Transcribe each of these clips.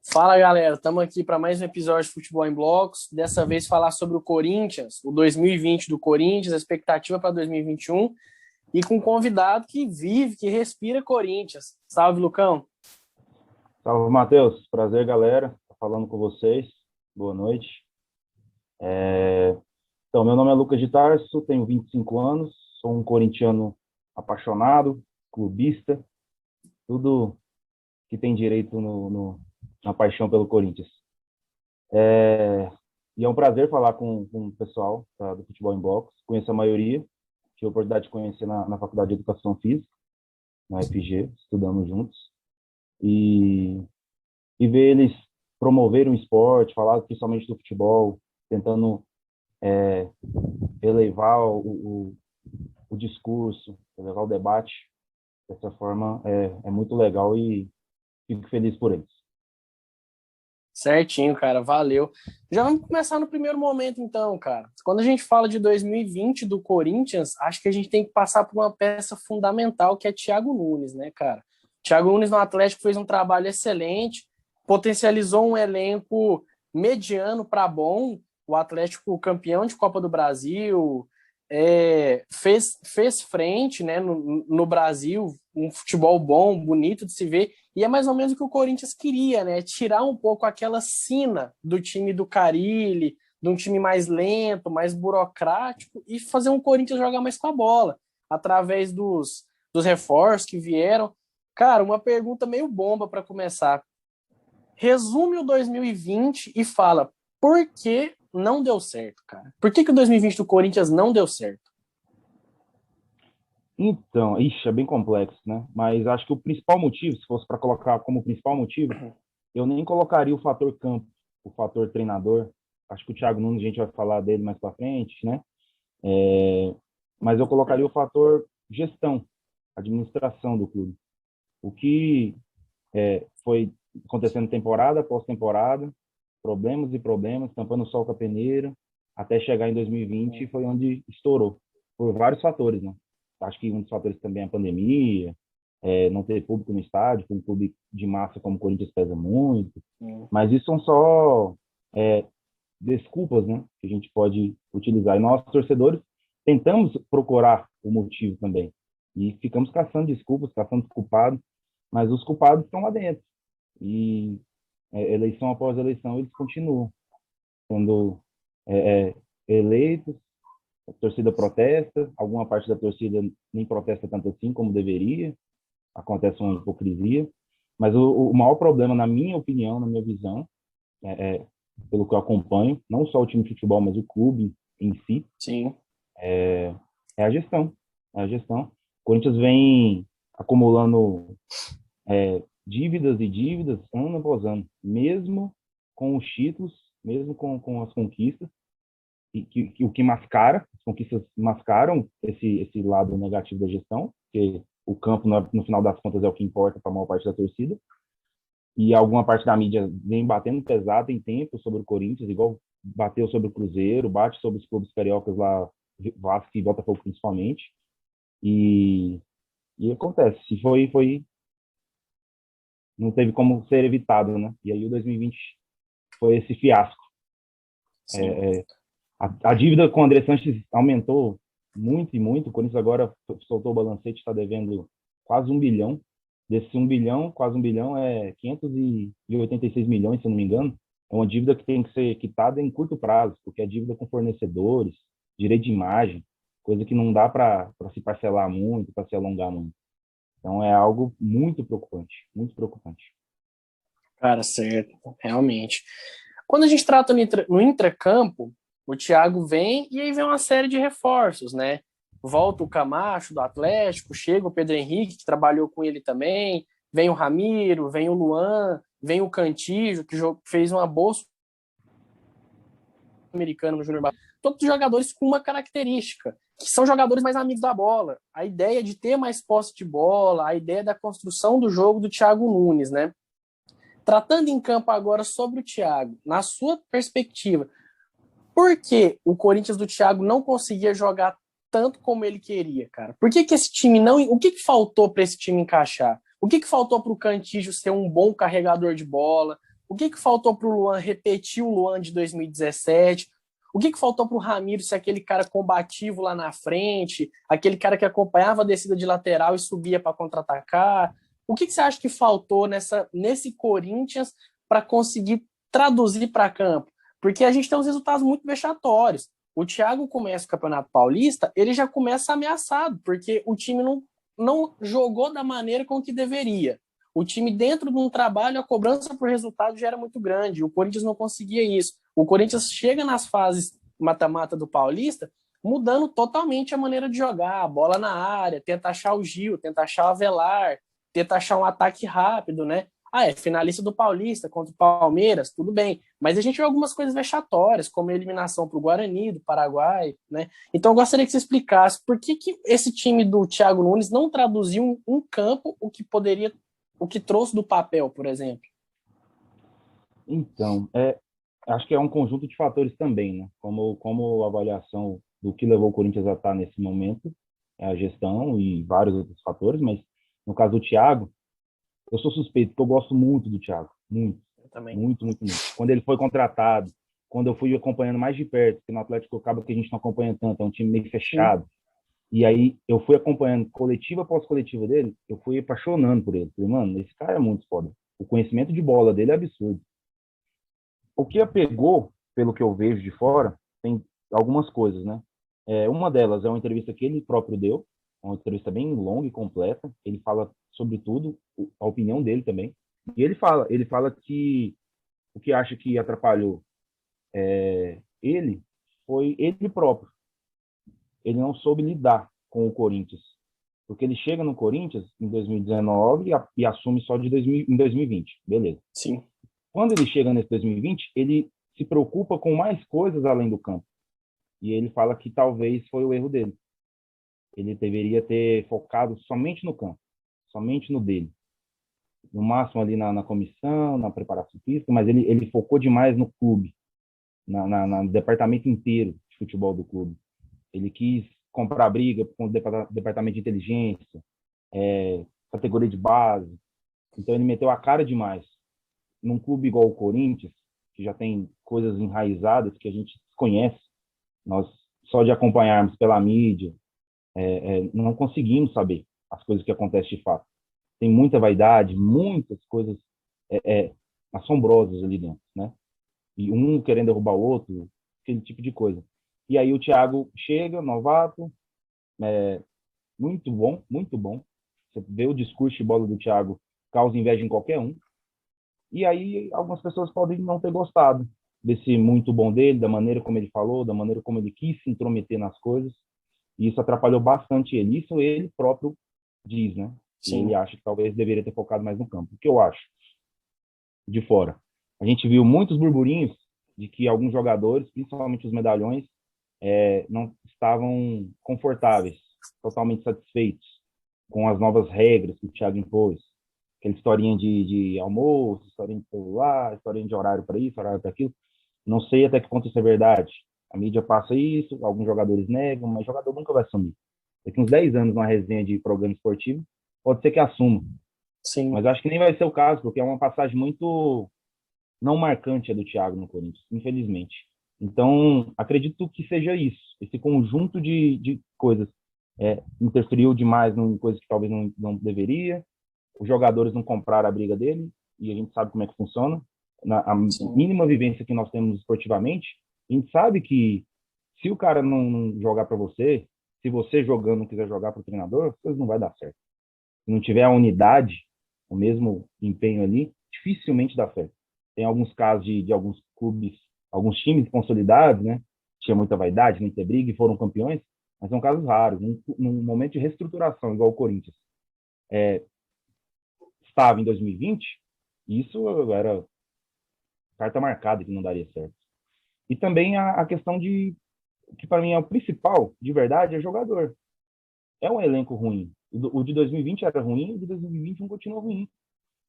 Fala galera, estamos aqui para mais um episódio de Futebol em Blocos. Dessa vez falar sobre o Corinthians, o 2020 do Corinthians, a expectativa para 2021 e com um convidado que vive, que respira Corinthians. Salve, Lucão. Salve, Matheus. Prazer, galera. Tô falando com vocês. Boa noite. Então, meu nome é Lucas de Tarso, tenho 25 anos, sou um corintiano apaixonado, clubista, tudo que tem direito na paixão pelo Corinthians. E é um prazer falar com o pessoal do Futebol em Blocos. Conheço a maioria, tive a oportunidade de conhecer na Faculdade de Educação Física, na FG, estudamos juntos. E ver eles promoverem o esporte, falar principalmente do futebol, tentando elevar o discurso, elevar o debate. Dessa forma, é muito legal e fico feliz por eles. Certinho, cara, valeu. Já vamos começar no primeiro momento, então, cara. Quando a gente fala de 2020 do Corinthians, acho que a gente tem que passar por uma peça fundamental que é Thiago Nunes, né, cara? Thiago Nunes no Atlético fez um trabalho excelente, potencializou um elenco mediano para bom, o Atlético campeão de Copa do Brasil, fez frente, né, no Brasil, um futebol bom, bonito de se ver, e é mais ou menos o que o Corinthians queria, né? Tirar um pouco aquela sina do time do Carille, de um time mais lento, mais burocrático, e fazer um Corinthians jogar mais com a bola, através dos reforços que vieram. Cara, uma pergunta meio bomba para começar. Resume o 2020 e fala por que não deu certo, cara. Por que o 2020 do Corinthians não deu certo? Então, é bem complexo, né? Mas acho que o principal motivo, se fosse para colocar como principal motivo, eu nem colocaria o fator campo, o fator treinador. Acho que o Thiago Nunes, a gente vai falar dele mais para frente, né? Mas eu colocaria o fator gestão, administração do clube. O que foi acontecendo temporada após temporada, problemas e problemas, tampando o sol com a peneira, até chegar em 2020 foi onde estourou, por vários fatores, né? Acho que um dos fatores também é a pandemia, não ter público no estádio, um clube de massa como o Corinthians pesa muito, mas isso são só desculpas, né, que a gente pode utilizar. E nós, torcedores, tentamos procurar o motivo também. E ficamos caçando desculpas, caçando culpados, mas os culpados estão lá dentro. E eleição após eleição eles continuam sendo eleitos, a torcida protesta, alguma parte da torcida nem protesta tanto assim como deveria, acontece uma hipocrisia, mas o maior problema, na minha opinião, na minha visão, pelo que eu acompanho, não só o time de futebol, mas o clube em si, Sim. É a gestão. É a gestão. O Corinthians vem acumulando dívidas e dívidas ano após ano, mesmo com os títulos, mesmo com as conquistas, o que mascara, as conquistas mascaram esse lado negativo da gestão, porque o campo, no final das contas, é o que importa para a maior parte da torcida, e alguma parte da mídia vem batendo pesado em tempo sobre o Corinthians, igual bateu sobre o Cruzeiro, bate sobre os clubes cariocas lá, Vasco e Botafogo principalmente, e acontece, se foi não teve como ser evitado, né? E aí o 2020 foi esse fiasco. Sim. A dívida com o André Sanches aumentou muito e muito. O Corinthians agora soltou o balancete, está devendo quase 1 bilhão. Desse 1 bilhão, quase 1 bilhão, 586 milhões, se eu não me engano. É uma dívida que tem que ser quitada em curto prazo, porque é dívida com fornecedores, direito de imagem, coisa que não dá para se parcelar muito, para se alongar muito. Então é algo muito preocupante, muito preocupante. Cara, certo, realmente. Quando a gente trata no intracampo, o Thiago vem e aí vem uma série de reforços, né? Volta o Camacho do Atlético, chega o Pedro Henrique, que trabalhou com ele também, vem o Ramiro, vem o Luan, vem o Cantillo, que fez uma boa americana no Júnior. Todos os jogadores com uma característica, que são jogadores mais amigos da bola. A ideia de ter mais posse de bola, a ideia da construção do jogo do Thiago Nunes, né? Tratando em campo agora sobre o Thiago, na sua perspectiva, por que o Corinthians do Thiago não conseguia jogar tanto como ele queria, cara? Por que esse time não... O que faltou para esse time encaixar? O que faltou para o Cantillo ser um bom carregador de bola? O que faltou para o Luan repetir o Luan de 2017? O que faltou para o Ramiro ser aquele cara combativo lá na frente, aquele cara que acompanhava a descida de lateral e subia para contra-atacar? O que você acha que faltou nesse Corinthians para conseguir traduzir para campo? Porque a gente tem uns resultados muito vexatórios. O Thiago começa o Campeonato Paulista, ele já começa ameaçado, porque o time não jogou da maneira com que deveria. O time, dentro de um trabalho, a cobrança por resultado já era muito grande. O Corinthians não conseguia isso. O Corinthians chega nas fases mata-mata do Paulista, mudando totalmente a maneira de jogar, a bola na área, tenta achar o Gil, tenta achar o Avelar, tenta achar um ataque rápido, né? É finalista do Paulista contra o Palmeiras, tudo bem. Mas a gente vê algumas coisas vexatórias, como a eliminação para o Guarani, do Paraguai, né? Então eu gostaria que você explicasse por que esse time do Thiago Nunes não traduziu em campo o que trouxe do papel, por exemplo. Então, acho que é um conjunto de fatores também, né? Como a avaliação do que levou o Corinthians a estar nesse momento, a gestão e vários outros fatores, mas no caso do Thiago, eu sou suspeito, porque eu gosto muito do Thiago. Muito. Eu também. Muito, muito, muito. Quando ele foi contratado, quando eu fui acompanhando mais de perto, porque no Atlético acaba que a gente não acompanha tanto, é um time meio fechado. Sim. E aí eu fui acompanhando coletiva após coletiva dele, eu fui apaixonando por ele. Falei, mano, esse cara é muito foda. O conhecimento de bola dele é absurdo. O que apegou, pelo que eu vejo de fora, tem algumas coisas, né? Uma delas é uma entrevista que ele próprio deu, uma entrevista bem longa e completa. Ele fala sobre tudo, a opinião dele também. E ele fala que o que acha que atrapalhou ele foi ele próprio. Ele não soube lidar com o Corinthians, porque ele chega no Corinthians em 2019 e assume só em 2020, beleza? Sim. Quando ele chega nesse 2020, ele se preocupa com mais coisas além do campo. E ele fala que talvez foi o erro dele. Ele deveria ter focado somente no campo, somente no dele. No máximo ali na comissão, na preparação física, mas ele focou demais no clube, no departamento inteiro de futebol do clube. Ele quis comprar briga com o departamento de inteligência, categoria de base. Então ele meteu a cara demais. Num clube igual o Corinthians, que já tem coisas enraizadas que a gente desconhece, nós só de acompanharmos pela mídia, não conseguimos saber as coisas que acontecem de fato. Tem muita vaidade, muitas coisas assombrosas ali dentro, né? E um querendo derrubar o outro, aquele tipo de coisa. E aí o Thiago chega, novato, muito bom, muito bom. Você vê o discurso de bola do Thiago, causa inveja em qualquer um. E aí algumas pessoas podem não ter gostado desse muito bom dele, da maneira como ele falou, da maneira como ele quis se intrometer nas coisas. E isso atrapalhou bastante ele. Isso ele próprio diz, né? Sim. Ele acha que talvez deveria ter focado mais no campo. O que eu acho? De fora. A gente viu muitos burburinhos de que alguns jogadores, principalmente os medalhões, não estavam confortáveis, totalmente satisfeitos com as novas regras que o Thiago impôs. Aquela historinha de almoço, historinha de celular, historinha de horário para isso, horário para aquilo. Não sei até que ponto isso é verdade. A mídia passa isso, alguns jogadores negam, mas o jogador nunca vai assumir. Daqui uns 10 anos, numa resenha de programa esportivo, pode ser que assuma. Sim. Mas acho que nem vai ser o caso, porque é uma passagem muito não marcante a do Thiago no Corinthians, infelizmente. Então, acredito que seja isso. Esse conjunto de coisas interferiu demais em coisas que talvez não deveria. Os jogadores não compraram a briga dele, e a gente sabe como é que funciona. A mínima vivência que nós temos esportivamente, a gente sabe que se o cara não jogar para você, se você jogando não quiser jogar para o treinador, as coisas não vai dar certo. Se não tiver a unidade, o mesmo empenho ali, dificilmente dá certo. Tem alguns casos de alguns clubes, alguns times consolidados, né? Tinha muita vaidade, muita briga e foram campeões, mas são casos raros. Num momento de reestruturação, igual o Corinthians estava em 2020, isso era carta marcada que não daria certo. E também a questão que para mim é o principal, de verdade, é jogador. É um elenco ruim. O de 2020 era ruim, o de 2021 continua ruim.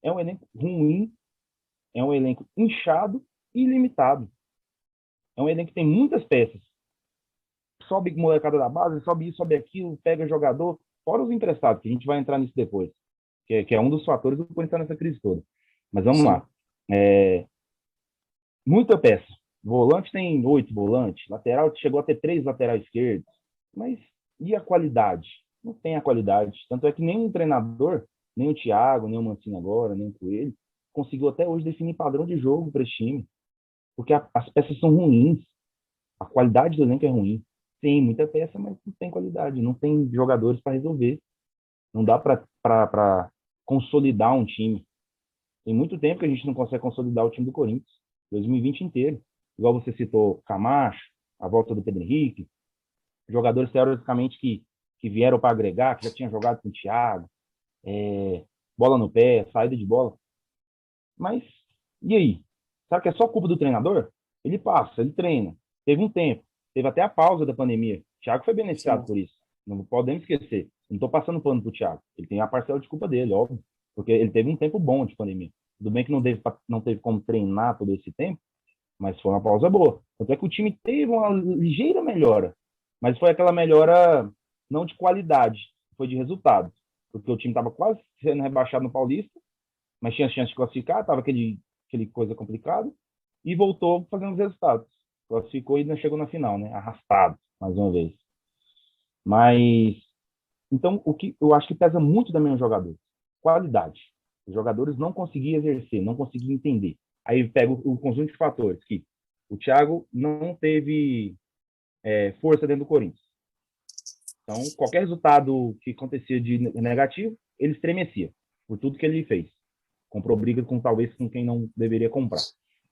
É um elenco ruim, é um elenco inchado e limitado. É um elenco que tem muitas peças. Sobe molecada da base, sobe isso, sobe aquilo, pega jogador, fora os emprestados, que a gente vai entrar nisso depois, que é um dos fatores do Corinthians nessa crise toda. Mas vamos lá. Muita peça. Volante tem 8 volantes, lateral chegou a ter 3 laterais esquerdos. Mas e a qualidade? Não tem a qualidade. Tanto é que nenhum treinador, nem o Thiago, nem o Mancini agora, nem o Coelho, conseguiu até hoje definir padrão de jogo para esse time. Porque as peças são ruins. A qualidade do elenco é ruim. Tem muita peça, mas não tem qualidade. Não tem jogadores para resolver. Não dá para consolidar um time. Tem muito tempo que a gente não consegue consolidar o time do Corinthians. 2020 inteiro. Igual você citou, Camacho, a volta do Pedro Henrique, jogadores teoricamente que vieram para agregar, que já tinham jogado com o Thiago, bola no pé, saída de bola. Mas, e aí? Sabe que é só culpa do treinador? Ele passa, ele treina. Teve um tempo, teve até a pausa da pandemia. O Thiago foi beneficiado por isso. Não podemos esquecer. Não estou passando pano pro Thiago. Ele tem a parcela de culpa dele, óbvio. Porque ele teve um tempo bom de pandemia. Tudo bem que não teve como treinar todo esse tempo, mas foi uma pausa boa. Tanto é que o time teve uma ligeira melhora, mas foi aquela melhora não de qualidade, foi de resultado. Porque o time estava quase sendo rebaixado no Paulista, mas tinha chance de classificar, estava aquele coisa complicada, e voltou fazendo os resultados. Classificou e não chegou na final, né? Arrastado, mais uma vez. Mas, então, o que eu acho que pesa muito também no jogador, qualidade. Os jogadores não conseguiam exercer, não conseguiam entender. Aí pega o conjunto de fatores, que o Thiago não teve força dentro do Corinthians. Então, qualquer resultado que acontecia de negativo, ele estremecia por tudo que ele fez. Comprou briga talvez com quem não deveria comprar.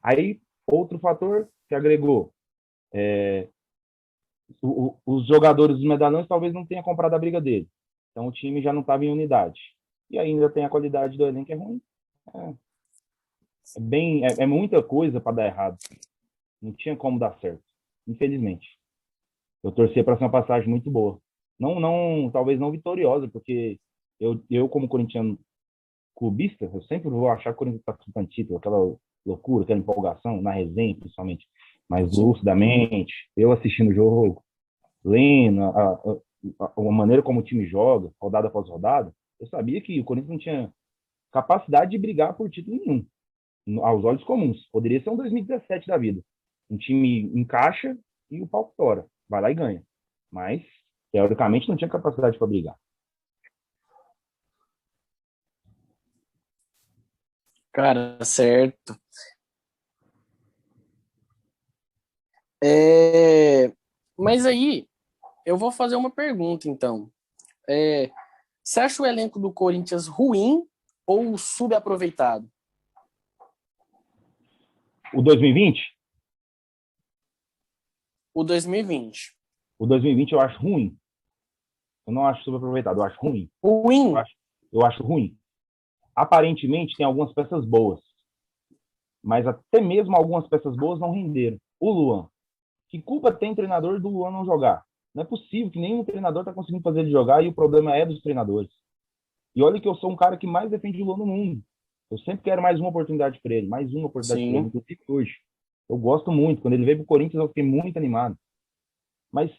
Aí, outro fator que agregou, os jogadores dos medalhões talvez não tenham comprado a briga dele. Então, o time já não estava em unidade. E ainda tem a qualidade do elenco, que é ruim. É muita coisa para dar errado. Não tinha como dar certo, infelizmente. Eu torcia para ser uma passagem muito boa. Talvez não vitoriosa, porque eu como corintiano clubista, eu sempre vou achar que o Corinthians está disputando título, aquela loucura, aquela empolgação, na resenha, principalmente. Mas lucidamente, eu assistindo o jogo, lendo a maneira como o time joga, rodada após rodada, eu sabia que o Corinthians não tinha capacidade de brigar por título nenhum, aos olhos comuns. Poderia ser um 2017 da vida. Um time encaixa e o pau tora. Vai lá e ganha. Mas, teoricamente, não tinha capacidade para brigar. Cara, certo. Mas aí, eu vou fazer uma pergunta, então. Você acha o elenco do Corinthians ruim ou subaproveitado? O 2020? O 2020. O 2020 eu acho ruim. Eu não acho subaproveitado, eu acho ruim. Ruim? Eu acho ruim. Aparentemente, tem algumas peças boas. Mas até mesmo algumas peças boas não renderam. O Luan. Que culpa tem o treinador do Luan não jogar? Não é possível que nenhum treinador está conseguindo fazer ele jogar e o problema é dos treinadores. E olha que eu sou um cara que mais defende o Luan no mundo. Eu sempre quero mais uma oportunidade para ele, mais uma oportunidade para ele, inclusive hoje. Eu gosto muito. Quando ele veio para o Corinthians, eu fiquei muito animado. Mas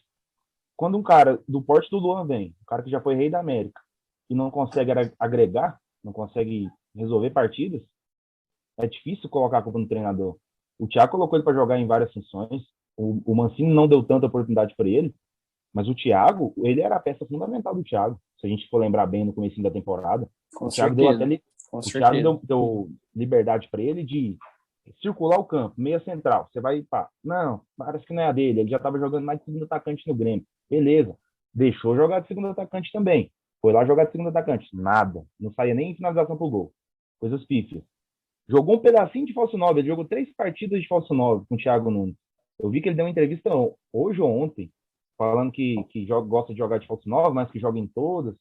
quando um cara do porte do Luan vem, um cara que já foi rei da América, e não consegue agregar, não consegue resolver partidas, é difícil colocar a culpa no treinador. O Thiago colocou ele para jogar em várias funções, o Mancini não deu tanta oportunidade para ele, mas o Thiago, ele era a peça fundamental do Thiago. Se a gente for lembrar bem no começo da temporada, o Thiago deu liberdade para ele de circular o campo, meia central. Você vai, pá, não, parece que não é a dele. Ele já estava jogando mais de segundo atacante no Grêmio. Beleza. Deixou jogar de segundo atacante também. Foi lá jogar de segundo atacante. Nada. Não saía nem em finalização pro gol. Coisas pífias. Jogou um pedacinho de falso 9. Ele jogou 3 partidas de falso 9 com o Thiago Nunes. Eu vi que ele deu uma entrevista hoje ou ontem, falando que gosta de jogar de falso 9, mas que joga em todas.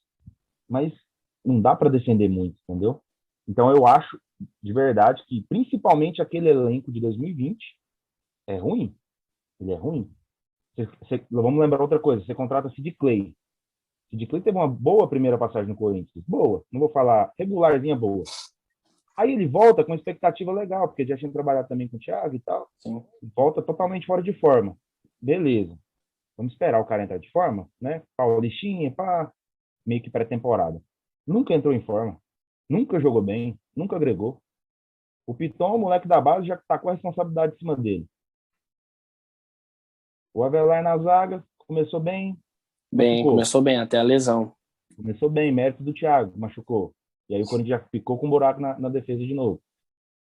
Mas não dá para defender muito, entendeu? Então eu acho, de verdade, que principalmente aquele elenco de 2020 é ruim. Ele é ruim. Vamos lembrar outra coisa. Você contrata Sid Clay. Sid Clay teve uma boa primeira passagem no Corinthians. Boa. Não vou falar regularzinha, boa. Aí ele volta com expectativa legal, porque já tinha trabalhado também com o Thiago e tal. Sim. Volta totalmente fora de forma. Beleza. Vamos esperar o cara entrar de forma, né? Paulistinha, pá, meio que pré-temporada. Nunca entrou em forma. Nunca jogou bem. Nunca agregou. O Piton, o moleque da base, já tá com a responsabilidade em cima dele. O Avelar na zaga, começou bem, Bem, machucou. começou bem até a lesão. Começou bem, mérito do Thiago, machucou. E aí o Corinthians já ficou com um buraco na defesa de novo.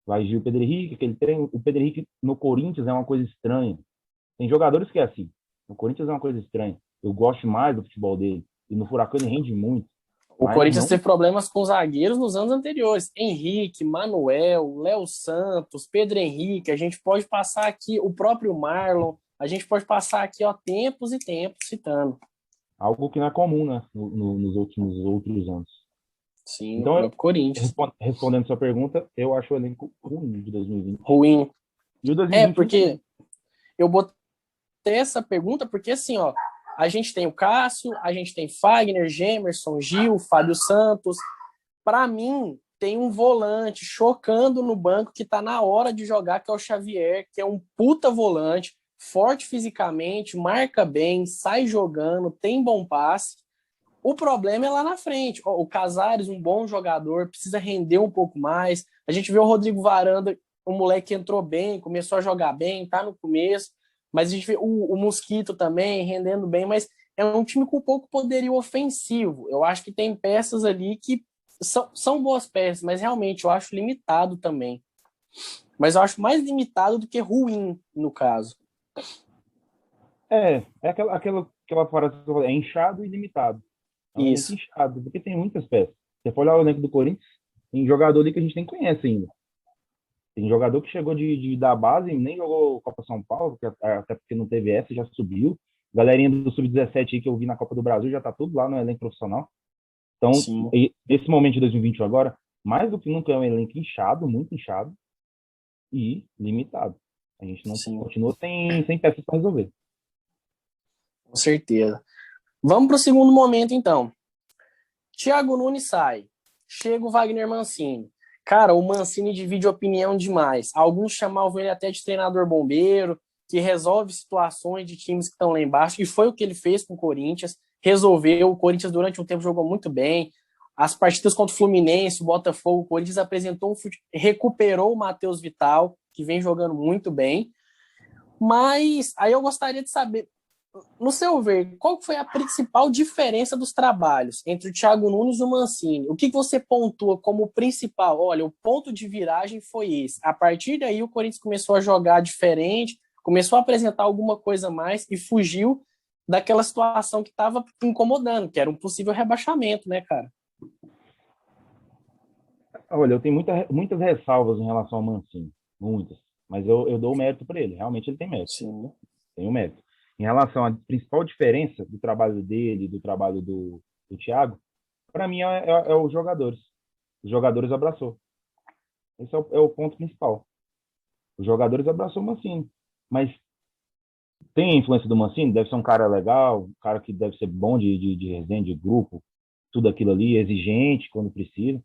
Vai Gil Pedro Henrique, aquele treino. O Pedro Henrique no Corinthians é uma coisa estranha. Tem jogadores que é assim. No Corinthians é uma coisa estranha. Eu gosto mais do futebol dele. E no Furacão ele rende muito. O Mas Corinthians não. teve problemas com zagueiros nos anos anteriores. Henrique, Manuel, Léo Santos, Pedro Henrique. A gente pode passar aqui o próprio Marlon. A gente pode passar aqui, ó, tempos e tempos citando. Algo que não é comum, né? Nos outros anos. Sim, no Então, próprio Corinthians. respondendo sua pergunta, eu acho o elenco ruim de 2020. Ruim. E o É, 2021 porque também. eu botei essa pergunta porque, assim, ó, a gente tem o Cássio, a gente tem Fagner, Gemerson, Gil, Fábio Santos. Para mim, tem um volante chocando no banco que tá na hora de jogar, que é o Xavier, que é um puta volante, forte fisicamente, marca bem, sai jogando, tem bom passe. O problema é lá na frente. O Casares, um bom jogador, precisa render um pouco mais. A gente vê o Rodrigo Varanda, um moleque que entrou bem, começou a jogar bem, tá no começo. Mas a gente vê o Mosquito também rendendo bem, mas é um time com pouco poderio ofensivo. Eu acho que tem peças ali que são boas peças, mas realmente eu acho limitado também. Mas eu acho mais limitado do que ruim, no caso. É aquela frase que eu falei, é inchado e limitado. É um elenco Isso. inchado, porque tem muitas peças. Você for olhar o elenco do Corinthians, tem jogador ali que a gente nem conhece ainda. Tem jogador que chegou da base e nem jogou Copa São Paulo, até porque não teve essa, já subiu. Galerinha do Sub-17 aí que eu vi na Copa do Brasil já tá tudo lá no elenco profissional. Então, Sim. esse momento de 2021 agora, mais do que nunca é um elenco inchado, muito inchado e limitado. A gente não Sim, continua sem peças para resolver. com certeza. Vamos para o segundo momento, então. Thiago Nunes sai. Chega o Wagner Mancini. Cara, o Mancini divide opinião demais. Alguns chamavam ele até de treinador bombeiro, que resolve situações de times que estão lá embaixo, e foi o que ele fez com o Corinthians. Resolveu. O Corinthians, durante um tempo, jogou muito bem. As partidas contra o Fluminense, o Botafogo, o Corinthians apresentou recuperou o Matheus Vital, que vem jogando muito bem. Mas aí eu gostaria de saber, no seu ver, qual foi a principal diferença dos trabalhos entre o Thiago Nunes e o Mancini? O que você pontua como principal? Olha, o ponto de viragem foi esse. A partir daí, o Corinthians começou a jogar diferente, começou a apresentar alguma coisa a mais e fugiu daquela situação que estava incomodando, que era um possível rebaixamento, né, cara? Olha, eu tenho muitas ressalvas em relação ao Mancini, muitas. Mas eu dou o mérito para ele. Realmente ele tem mérito. Sim. Tem o mérito. Em relação à principal diferença do trabalho dele, do trabalho do Thiago, para mim é os jogadores. Os jogadores abraçou. Esse é o ponto principal. Os jogadores abraçou o Mancini. Mas tem a influência do Mancini? Deve ser um cara legal, um cara que deve ser bom de resenha, de grupo, tudo aquilo ali, exigente quando precisa.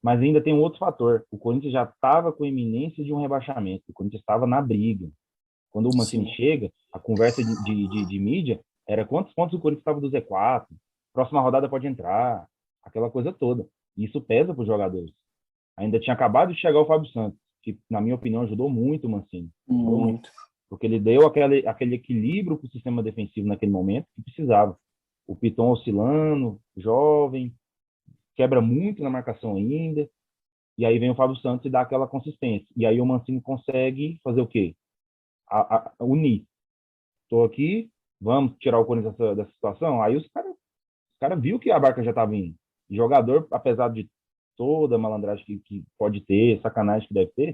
Mas ainda tem um outro fator. O Corinthians já estava com iminência de um rebaixamento. O Corinthians estava na briga. Quando o Mancini Sim. chega, a conversa de mídia era quantos pontos o Corinthians estava do Z4, próxima rodada pode entrar, aquela coisa toda. E isso pesa para os jogadores. Ainda tinha acabado de chegar o Fábio Santos, que, na minha opinião, ajudou muito o Mancini. Ajudou muito. Muito. Porque ele deu aquele equilíbrio para o sistema defensivo naquele momento que precisava. O Piton oscilando, jovem, quebra muito na marcação ainda. E aí vem o Fábio Santos e dá aquela consistência. E aí o Mancini consegue fazer o quê? Unir. Estou aqui, vamos tirar o Corinthians dessa situação. Aí os cara viu que a barca já estava indo. Jogador, apesar de toda a malandragem que pode ter, sacanagem que deve ter,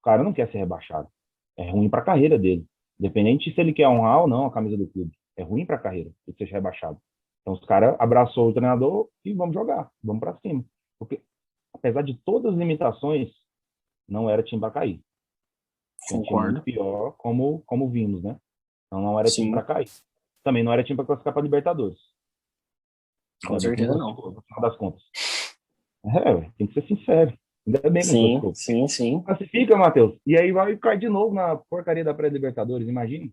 o cara não quer ser rebaixado. É ruim para a carreira dele. Independente se ele quer honrar ou não a camisa do clube. É ruim para a carreira ele ser rebaixado. Então os caras abraçou o treinador e vamos jogar, vamos para cima. Porque apesar de todas as limitações, não era time para cair. Tinha um time muito Concordo. pior, como vimos, né? Então não era time para Sim, cair. Também não era time para classificar para Libertadores. com Ainda bem que não certeza não. classificou, no final das contas. Tem que ser sincero. Ainda bem que não Sim, classificou. sim, sim. Classifica, Matheus. E aí vai cair de novo na porcaria da pré-Libertadores, imagina.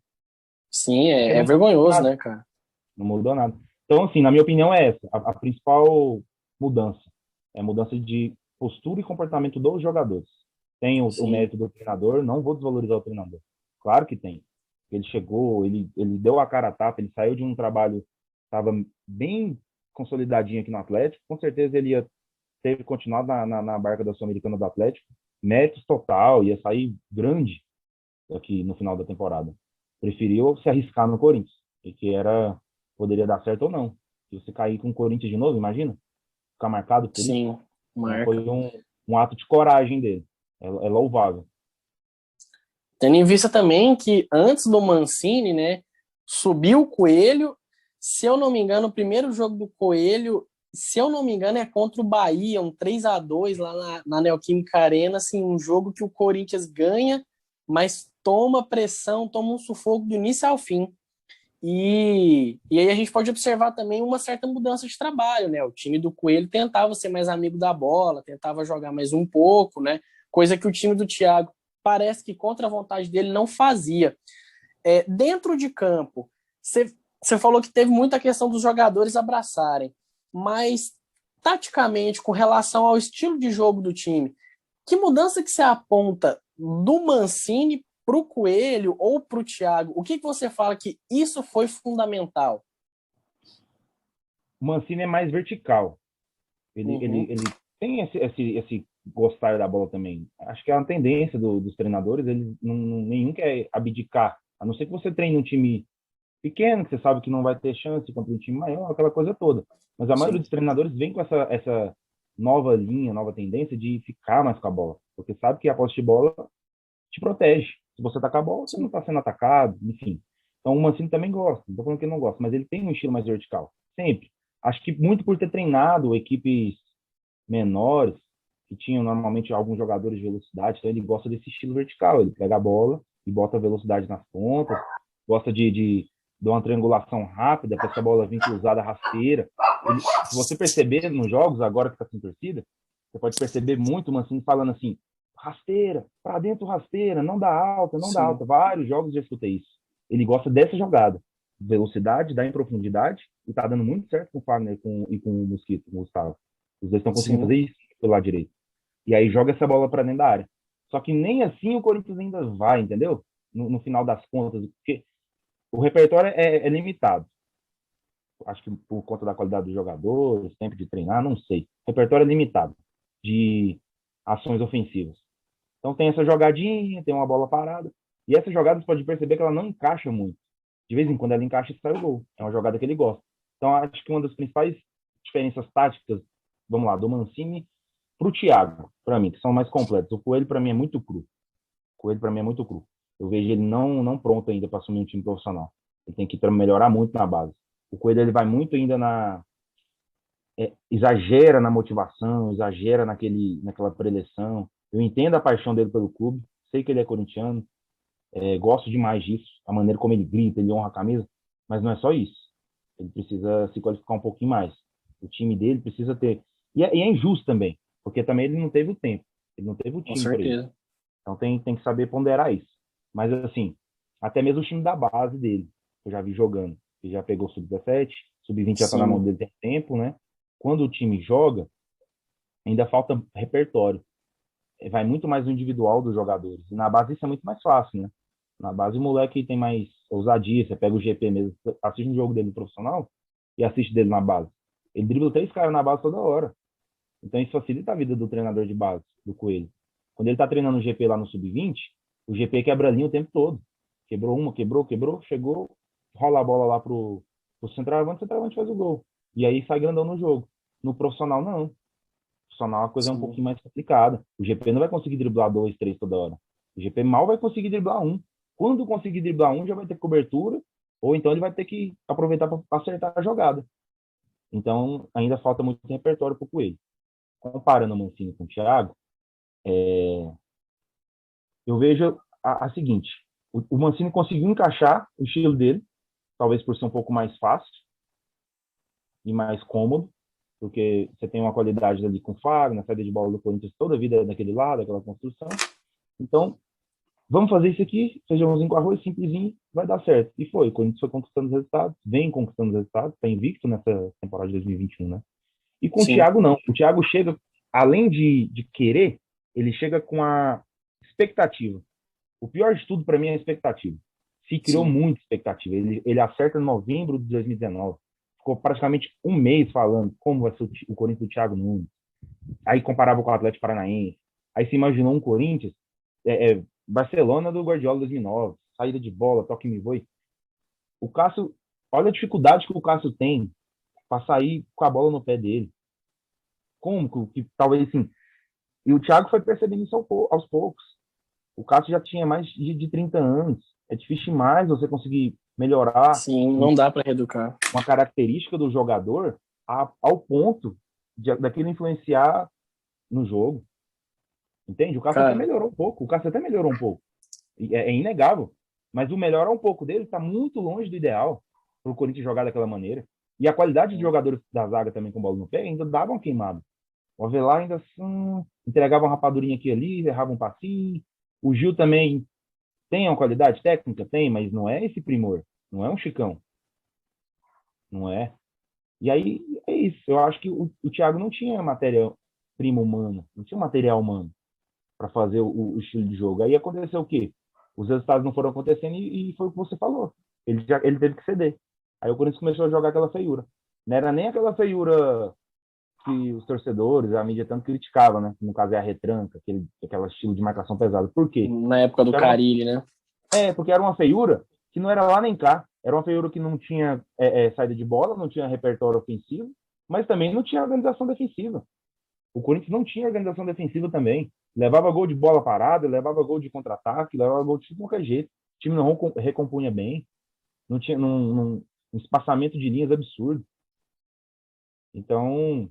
Sim, Porque é não mudou vergonhoso, nada. né, cara? Não mudou nada. Então, assim, na minha opinião, é essa. A principal mudança. É a mudança de postura e comportamento dos jogadores. Tem o Sim, mérito do treinador, não vou desvalorizar o treinador. Claro que tem. Ele chegou, ele deu a cara a tapa, ele saiu de um trabalho que estava bem consolidadinho aqui no Atlético, com certeza ele ia ter continuado na barca da Sul-Americana do Atlético, méritos total, ia sair grande aqui no final da temporada. Preferiu se arriscar no Corinthians, e que poderia dar certo ou não. Se você cair com o Corinthians de novo, imagina, ficar marcado por isso. sim, Então foi marca. um ato de coragem dele. É louvável. Tendo em vista também que antes do Mancini, né, subiu o Coelho. Se eu não me engano, o primeiro jogo do Coelho, se eu não me engano, é contra o Bahia, um 3-2 lá na Neoquímica Arena, assim, um jogo que o Corinthians ganha, mas toma pressão, toma um sufoco do início ao fim. E aí a gente pode observar também uma certa mudança de trabalho, né? O time do Coelho tentava ser mais amigo da bola, tentava jogar mais um pouco, né? Coisa que o time do Thiago parece que contra a vontade dele não fazia. Dentro de campo, você falou que teve muita questão dos jogadores abraçarem, mas taticamente, com relação ao estilo de jogo do time, que mudança que você aponta do Mancini para o Coelho ou para o Thiago? O que você fala que isso foi fundamental? O Mancini é mais vertical. Uhum. Ele tem esse gostar da bola também. Acho que é uma tendência dos treinadores, eles nenhum quer abdicar. A não ser que você treine um time pequeno, que você sabe que não vai ter chance contra um time maior, aquela coisa toda. Mas a maioria Sim, dos treinadores vem com essa nova linha, nova tendência de ficar mais com a bola. Porque sabe que a posse de bola te protege. Se você tá com a bola, você não sim, está sendo atacado, enfim. Então o Mancini também gosta, não tô falando que ele não gosta, mas ele tem um estilo mais vertical, sempre. Acho que muito por ter treinado equipes menores, que tinham normalmente alguns jogadores de velocidade, então ele gosta desse estilo vertical, ele pega a bola e bota velocidade nas pontas, gosta de uma triangulação rápida para essa bola vir cruzada rasteira. Se você perceber nos jogos, agora que está sem torcida, você pode perceber muito o Mancini falando assim, rasteira, para dentro rasteira, não dá alta, não dá sim, alta. Vários jogos já escutei isso. Ele gosta dessa jogada. Velocidade, dá em profundidade, e tá dando muito certo com o Fagner e com o Mosquito, com o Gustavo. Os dois estão conseguindo sim, fazer isso pelo lado direito. E aí joga essa bola para dentro da área. Só que nem assim o Corinthians ainda vai, entendeu? No final das contas, porque o repertório é limitado. Acho que por conta da qualidade dos jogadores, tempo de treinar, não sei. O repertório é limitado de ações ofensivas. Então tem essa jogadinha, tem uma bola parada. E essa jogada você pode perceber que ela não encaixa muito. De vez em quando ela encaixa e sai o gol. É uma jogada que ele gosta. Então acho que uma das principais diferenças táticas, vamos lá, do Mancini para o Thiago, para mim, que são mais completos. O Coelho, para mim, é muito cru. O Coelho, para mim, é muito cru. Eu vejo ele não pronto ainda para assumir um time profissional. Ele tem que melhorar muito na base. O Coelho ele vai muito ainda exagera na motivação, exagera naquela preleção. Eu entendo a paixão dele pelo clube, sei que ele é corintiano, gosto demais disso, a maneira como ele grita, ele honra a camisa, mas não é só isso. Ele precisa se qualificar um pouquinho mais. O time dele precisa ter. E é injusto também, porque também ele não teve o tempo, ele não teve o com time para isso. certeza. Então tem que saber ponderar isso. Mas assim, até mesmo o time da base dele, eu já vi jogando. Ele já pegou sub-17, sub-20 já está na mão Sim, dele tem tempo, né? Quando o time joga, ainda falta repertório. Vai muito mais no individual dos jogadores. E na base isso é muito mais fácil, né? Na base o moleque tem mais ousadia. Você pega o GP mesmo, assiste um jogo dele profissional e assiste dele na base. Ele dribla 3 caras na base toda hora. Então isso facilita a vida do treinador de base, do Coelho. Quando ele tá treinando o GP lá no sub-20, o GP quebra a linha o tempo todo. Quebrou uma, quebrou, chegou, rola a bola lá pro centroavante, o centroavante faz o gol. E aí sai grandão no jogo. No profissional, não. Profissional a coisa é um sim, pouquinho mais complicada. O GP não vai conseguir driblar dois, três toda hora. O GP mal vai conseguir driblar um. Quando conseguir driblar um, já vai ter cobertura, ou então ele vai ter que aproveitar para acertar a jogada. Então, ainda falta muito repertório para o Coelho. Comparando o Mancini com o Thiago, eu vejo a seguinte: o Mancini conseguiu encaixar o estilo dele, talvez por ser um pouco mais fácil e mais cômodo, porque você tem uma qualidade ali com o Fagner, na saída de bola do Corinthians toda a vida daquele lado, aquela construção. Então, vamos fazer isso aqui, feijãozinho com arroz, simplesinho, vai dar certo. E foi, o Corinthians foi conquistando os resultados, vem conquistando os resultados, está invicto nessa temporada de 2021, né? E com o sim, Thiago, não. O Thiago chega, além de querer, ele chega com expectativa. O pior de tudo para mim é a expectativa. Se criou muita expectativa. Ele acerta em novembro de 2019. Ficou praticamente um mês falando como vai ser o Corinthians do Thiago Nunes. Aí comparava com o Atlético Paranaense. Aí se imaginou um Corinthians, Barcelona do Guardiola 2009, saída de bola, toque me voe. O Cássio, olha a dificuldade que o Cássio tem para sair com a bola no pé dele. Como que talvez assim. E o Thiago foi percebendo isso aos poucos. O Cássio já tinha mais de 30 anos. É difícil demais você conseguir melhorar Sim, não dá para reeducar. uma característica do jogador ao ponto daquilo influenciar no jogo. Entende? O Cássio até melhorou um pouco. É inegável. Mas o melhorar um pouco dele está muito longe do ideal para o Corinthians jogar daquela maneira. E a qualidade de jogadores da zaga também com bola no pé ainda davam queimado. O Avelar ainda assim, entregava uma rapadurinha aqui e ali, errava um passinho. O Gil também tem uma qualidade técnica? Tem, mas não é esse primor. Não é um Chicão. Não é. E aí, é isso. Eu acho que o Thiago não tinha matéria-prima humana, não tinha material humano para fazer o estilo de jogo. Aí aconteceu o quê? Os resultados não foram acontecendo e foi o que você falou. Ele teve que ceder. Aí o Corinthians começou a jogar aquela feiura. Não era nem aquela feiura que os torcedores, a mídia tanto criticava, né? No caso é a retranca, aquele estilo de marcação pesada. Por quê? Na época do Carille, né? Porque era uma feiura que não era lá nem cá. Era uma feiura que não tinha saída de bola, não tinha repertório ofensivo, mas também não tinha organização defensiva. O Corinthians não tinha organização defensiva também. Levava gol de bola parada, levava gol de contra-ataque, levava gol de qualquer jeito. O time não recompunha bem, não tinha um espaçamento de linhas absurdo. Então,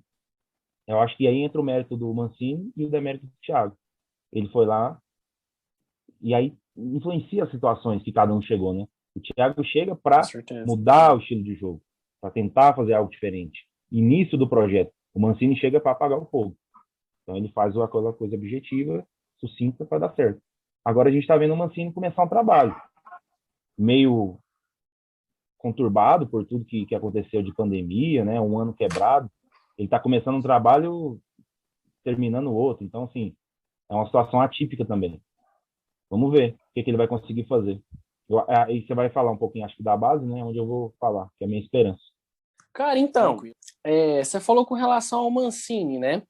eu acho que aí entra o mérito do Mancini e o demérito do Thiago. Ele foi lá e aí influencia as situações que cada um chegou, né? O Thiago chega para mudar o estilo de jogo, para tentar fazer algo diferente. Início do projeto. O Mancini chega para apagar o fogo. Então ele faz aquela coisa objetiva, sucinta, para dar certo. Agora a gente está vendo o Mancini começar um trabalho meio conturbado por tudo que aconteceu de pandemia, né? Um ano quebrado. Ele está começando um trabalho, terminando o outro. Então, assim, é uma situação atípica também. Vamos ver o que ele vai conseguir fazer. Aí você vai falar um pouquinho, acho que da base, né? Onde eu vou falar, que é a minha esperança. Cara, então, você falou com relação ao Mancini, né?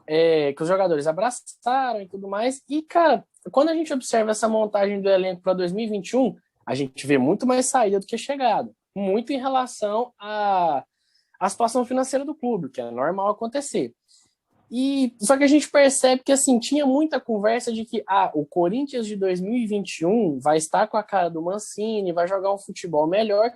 Que os jogadores abraçaram e tudo mais. E, cara, quando a gente observa essa montagem do elenco para 2021, a gente vê muito mais saída do que chegada. Muito em relação à situação financeira do clube, que é normal acontecer. Só que a gente percebe que assim, tinha muita conversa de que o Corinthians de 2021 vai estar com a cara do Mancini, vai jogar um futebol melhor,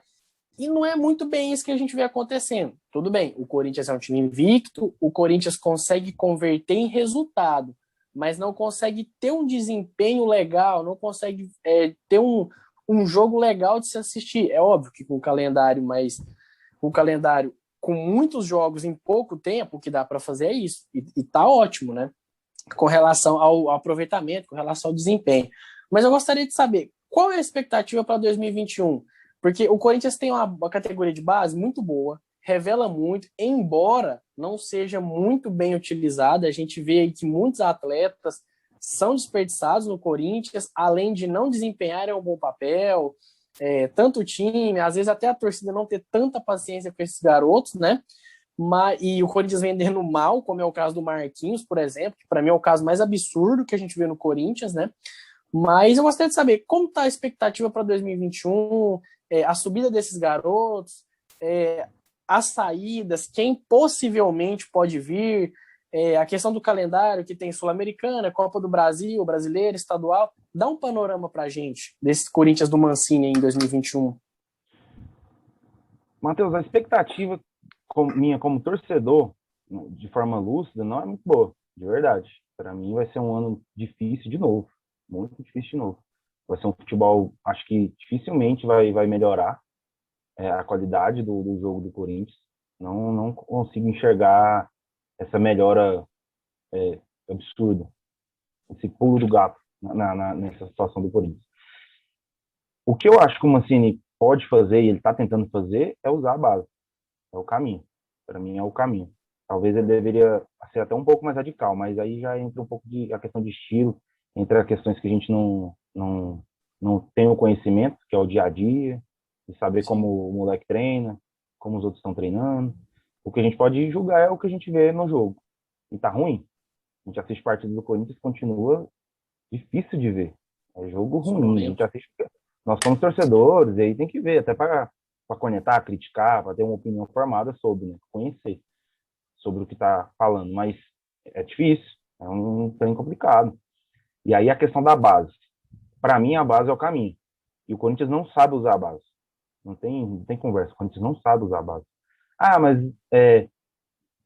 e não é muito bem isso que a gente vê acontecendo. Tudo bem, o Corinthians é um time invicto, o Corinthians consegue converter em resultado, mas não consegue ter um desempenho legal, não consegue ter um jogo legal de se assistir. É óbvio que com o calendário com muitos jogos em pouco tempo, o que dá para fazer é isso. E tá ótimo, né? Com relação ao aproveitamento, com relação ao desempenho. Mas eu gostaria de saber, qual é a expectativa para 2021? Porque o Corinthians tem uma categoria de base muito boa, revela muito, embora não seja muito bem utilizada. A gente vê aí que muitos atletas são desperdiçados no Corinthians, além de não desempenharem um bom papel, tanto o time, às vezes até a torcida não ter tanta paciência com esses garotos, né? E o Corinthians vendendo mal, como é o caso do Marquinhos, por exemplo, que para mim é o caso mais absurdo que a gente vê no Corinthians, né? Mas eu gostaria de saber como está a expectativa para 2021, a subida desses garotos, as saídas, quem possivelmente pode vir, a questão do calendário, que tem Sul-Americana, Copa do Brasil, Brasileiro, Estadual. Dá um panorama para a gente desse Corinthians do Mancini em 2021. Matheus, a expectativa minha como torcedor, de forma lúcida, não é muito boa, de verdade. Para mim vai ser um ano difícil de novo, muito difícil de novo. Vai ser um futebol, acho que dificilmente vai melhorar a qualidade do jogo do Corinthians. Não consigo enxergar essa melhora absurda, esse pulo do gato nessa situação do Corinthians. O que eu acho que o Mancini pode fazer, e ele está tentando fazer, é usar a base. É o caminho. Para mim, é o caminho. Talvez ele deveria ser até um pouco mais radical, mas aí já entra um pouco a questão de estilo, entre as questões que a gente não tem o conhecimento, que é o dia a dia, de saber Sim. como o moleque treina, como os outros estão treinando. O que a gente pode julgar é o que a gente vê no jogo. E tá ruim. A gente assiste partidas do Corinthians e continua difícil de ver. É jogo ruim. A gente Sonolento. assiste. Nós somos torcedores, e aí tem que ver, até para conectar, criticar, para ter uma opinião formada sobre, né? Conhecer sobre o que está falando. Mas é difícil, é um trem complicado. E aí a questão da base. Para mim, a base é o caminho. E o Corinthians não sabe usar a base. Não tem conversa. O Corinthians não sabe usar a base. Ah, mas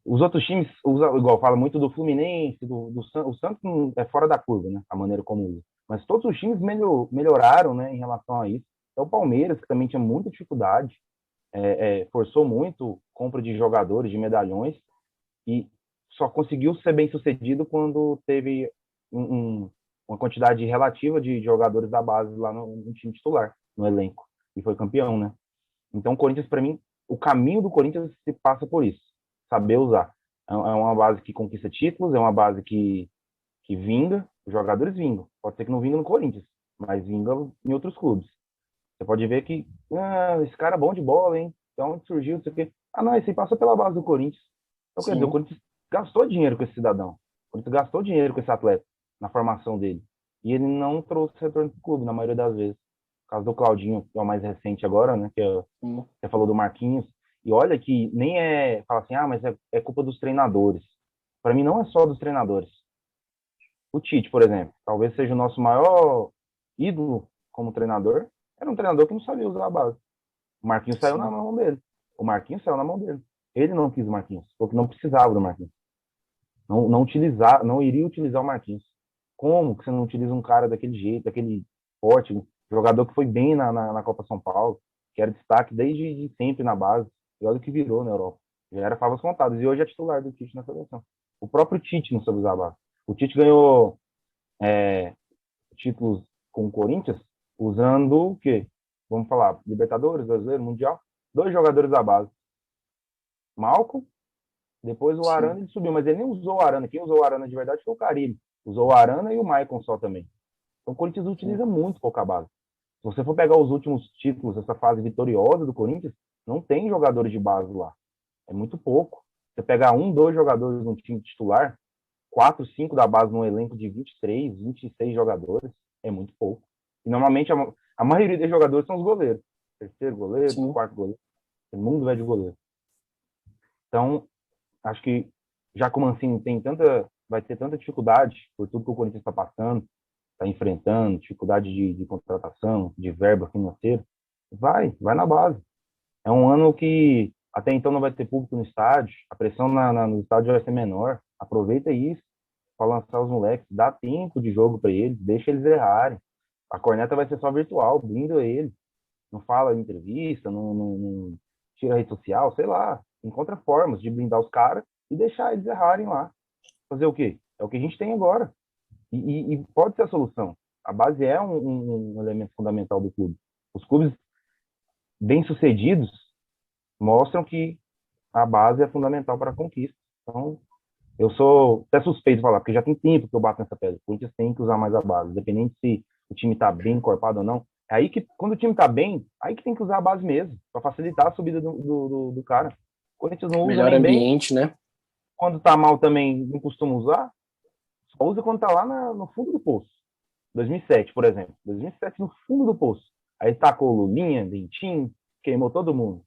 os outros times, igual fala muito do Fluminense, o Santos é fora da curva, né? A maneira como usa. Mas todos os times melhoraram, né, em relação a isso. Então, o Palmeiras, que também tinha muita dificuldade, forçou muito compra de jogadores, de medalhões, e só conseguiu ser bem sucedido quando teve uma quantidade relativa de jogadores da base lá no time titular, no elenco. E foi campeão, né? Então, o Corinthians, para mim, o caminho do Corinthians se passa por isso. Saber usar. É uma base que conquista títulos, é uma base que vinga, os jogadores vingam. Pode ser que não vinga no Corinthians, mas vinga em outros clubes. Você pode ver que esse cara é bom de bola, hein? Então, onde surgiu, não sei o quê. Ah, não, esse aí passou pela base do Corinthians. Então, quer dizer, o Sim. Corinthians gastou dinheiro com esse cidadão. O Corinthians gastou dinheiro com esse atleta na formação dele. E ele não trouxe retorno para o clube, na maioria das vezes. O caso do Claudinho, que é o mais recente agora, né? Você falou do Marquinhos. E olha que nem fala assim, mas é culpa dos treinadores. Para mim, não é só dos treinadores. O Tite, por exemplo, talvez seja o nosso maior ídolo como treinador. Era um treinador que não sabia usar a base. O Marquinhos saiu na Sim. mão dele. O Marquinhos saiu na mão dele. Ele não quis o Marquinhos, porque não precisava do Marquinhos. Não iria utilizar o Marquinhos. Como que você não utiliza um cara daquele jeito, daquele forte, jogador que foi bem na Copa São Paulo, que era destaque desde sempre na base, e olha o que virou na Europa. Já era favas contadas, e hoje é titular do Tite na seleção. O próprio Tite não soube usar a base. O Tite ganhou títulos com o Corinthians usando o quê? Vamos falar, Libertadores, Brasileiro, Mundial, 2 jogadores da base. Malcom, depois o Sim. Arana ele subiu, mas ele nem usou o Arana. Quem usou o Arana de verdade foi o Carille. Usou o Arana e o Maicon só também. Então o Corinthians utiliza muito pouca base. Se você for pegar os últimos títulos, essa fase vitoriosa do Corinthians, não tem jogadores de base lá. É muito pouco. Você pegar 2 jogadores no time titular, 4, 5 da base num elenco de 23, 26 jogadores, é muito pouco. E normalmente a maioria dos jogadores são os goleiros. Terceiro goleiro, Sim. quarto goleiro. O mundo é de goleiro. Então, acho que já como assim vai ter tanta dificuldade por tudo que o Corinthians está passando, está enfrentando, dificuldade de contratação, de verba financeira, vai na base. É um ano que até então não vai ter público no estádio, a pressão no estádio vai ser menor. Aproveita isso para lançar os moleques, dá tempo de jogo para eles, deixa eles errarem. A corneta vai ser só virtual, blinda eles. Não fala em entrevista, não tira a rede social, sei lá. Encontra formas de blindar os caras e deixar eles errarem lá. Fazer o quê? É o que a gente tem agora. E pode ser a solução. A base é um elemento fundamental do clube. Os clubes bem-sucedidos mostram que a base é fundamental para a conquista. Então, eu sou até suspeito de falar, porque já tem tempo que eu bato nessa pedra. O Corinthians tem que usar mais a base, independente se o time está bem encorpado ou não. É aí que, quando o time está bem, aí que tem que usar a base mesmo, para facilitar a subida do cara. O Corinthians não usa Melhor nem bem, ambiente, né? quando está mal também não costuma usar, só usa quando está lá no fundo do poço. 2007, por exemplo. 2007 no fundo do poço. Aí tacou Lulinha, Dentinho, queimou todo mundo.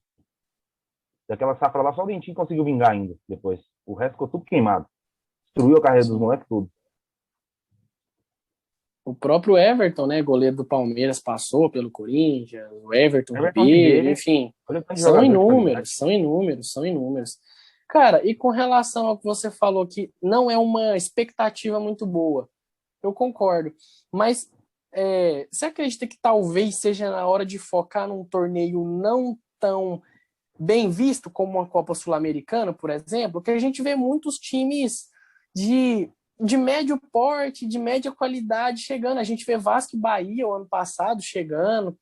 Daquela safra lá, só o Dentinho conseguiu vingar ainda depois. O resto ficou tudo queimado. Destruiu a carreira dos Sim. moleques tudo. O próprio Everton, né, goleiro do Palmeiras, passou pelo Corinthians, o Everton Everton Ribeiro, Ribeiro, enfim, olha o tanto de são jogador de qualidade. inúmeros, são inúmeros, são inúmeros. Cara, e com relação ao que você falou que não é uma expectativa muito boa, eu concordo, mas você acredita que talvez seja na hora de focar num torneio não tão bem visto como uma Copa Sul-Americana, por exemplo, que a gente vê muitos times de, de médio porte, de média qualidade chegando. A gente vê Vasco e Bahia o ano passado chegando.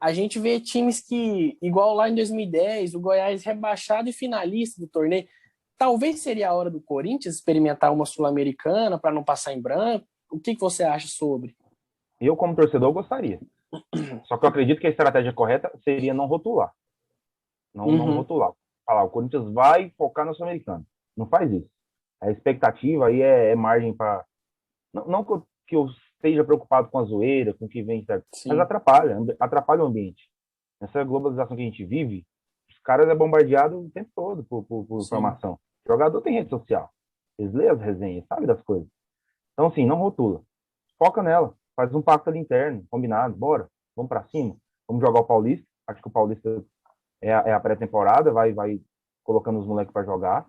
A gente vê times que, igual lá em 2010, o Goiás rebaixado e finalista do torneio. talvez seria a hora do Corinthians experimentar uma Sul-Americana para não passar em branco. O que você acha sobre? Eu, como torcedor, gostaria. Só que eu acredito que a estratégia correta seria não rotular. Não rotular. Falar, o Corinthians vai focar na Sul-Americana. Não faz isso. A expectativa aí é margem para... Não que eu esteja preocupado com a zoeira, com o que vem, certo? Mas atrapalha o ambiente. Nessa globalização que a gente vive, os caras é bombardeado o tempo todo por informação. O jogador tem rede social. Eles lêem as resenhas, sabe das coisas. Então, assim, não rotula. Foca nela. Faz um pacto ali interno, combinado. Bora. Vamos para cima. Vamos jogar o Paulista. Acho que o Paulista é a pré-temporada. Vai colocando os moleques para jogar.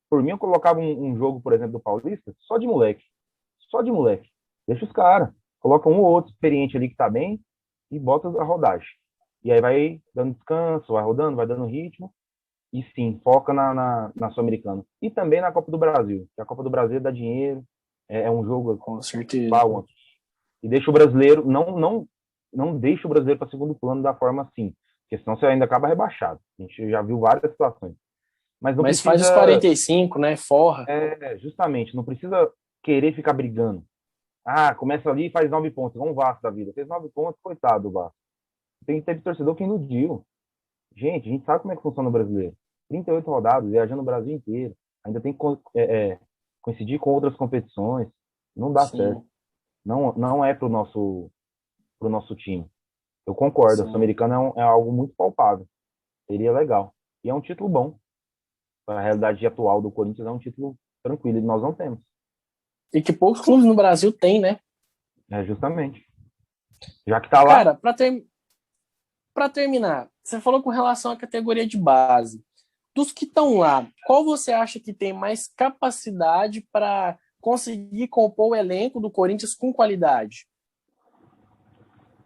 Por mim, eu colocava um jogo, por exemplo, do Paulista, só de moleque. Só de moleque. Deixa os caras. Coloca um ou outro experiente ali que tá bem e bota a rodagem. E aí vai dando descanso, vai rodando, vai dando ritmo. E sim, foca na Sul-Americana. E também na Copa do Brasil. Que a Copa do Brasil dá dinheiro. É um jogo... Com certeza. E deixa o brasileiro... Não deixa o brasileiro para segundo plano da forma assim. Porque senão você ainda acaba rebaixado. A gente já viu várias situações. Mas faz os 45, né? Forra. Justamente. Não precisa querer ficar brigando. Começa ali e faz 9 pontos. Vamos Vasco da vida. Fez 9 pontos, coitado do Vasco. Tem que ter torcedor que iludiu. Gente, a gente sabe como é que funciona o brasileiro. 38 rodadas, viajando o Brasil inteiro. Ainda tem que coincidir com outras competições. Não dá certo. Não é pro nosso time. Eu concordo. A Sul-Americana é algo muito palpável. Seria legal. E é um título bom. Para a realidade atual do Corinthians, é um título tranquilo. E nós não temos. E que poucos clubes no Brasil têm, né? Justamente. Já que tá lá... Cara, para terminar, você falou com relação à categoria de base. Dos que estão lá, qual você acha que tem mais capacidade para conseguir compor o elenco do Corinthians com qualidade?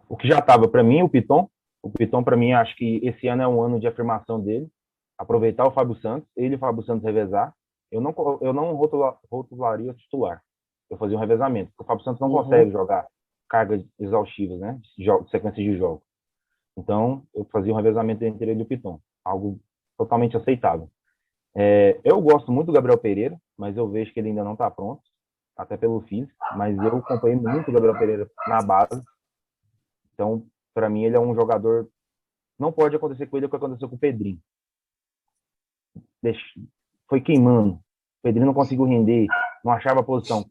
O que já estava para mim, o Piton. O Piton, para mim, acho que esse ano é um ano de afirmação dele. Aproveitar o Fábio Santos, ele e o Fábio Santos revezar. Eu não rotularia titular. Eu fazia um revezamento, porque o Fábio Santos não consegue jogar cargas exaustivas, né? Sequências de jogos. Então, eu fazia um revezamento entre ele e o Piton. Algo totalmente aceitável. Eu gosto muito do Gabriel Pereira, mas eu vejo que ele ainda não está pronto, até pelo físico. Mas eu acompanhei muito o Gabriel Pereira na base. Então, para mim, ele é um jogador... Não pode acontecer com ele o que aconteceu com o Pedrinho. Foi queimando. O Pedrinho não conseguiu render, não achava a posição.